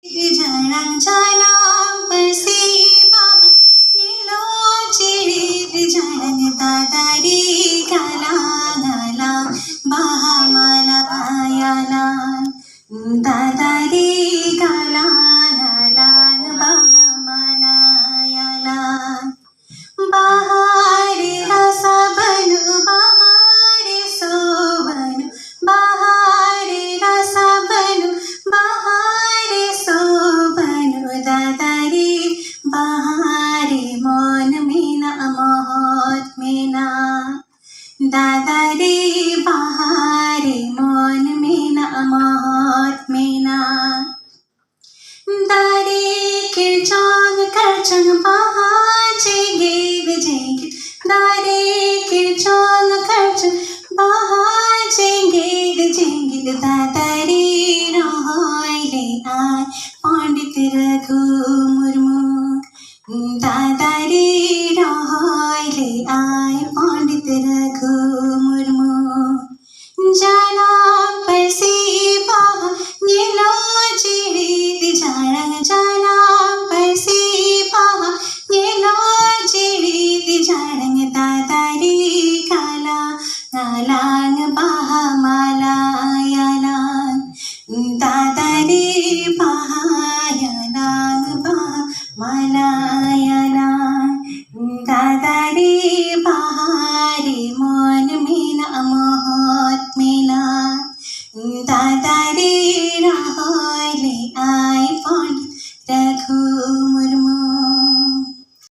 Jalan jalan bersibah, yelo cirit jalan dadari galang galang bahamalayalan dadari galang galang bahamalayalan bahari rasa banu bahari sobanu bahari rasa banu bahari sobanu dadari bahari mon mina mohot mina dadari bahari mon mina mohot mina दारी के चांग कर चंग बहाजे gave जेंगे दारी के चांग कर चंग बहाजे gave जेंगे दादारी रहाय ले आय पंडित रघु मुर्मू दादारी रहाय ले आय पंडित रघु मुर्मू जाना परसीबा नीलो चिड़ित जाना जाना परसीबा नीलो चिड़ित जाना दादारी काला काला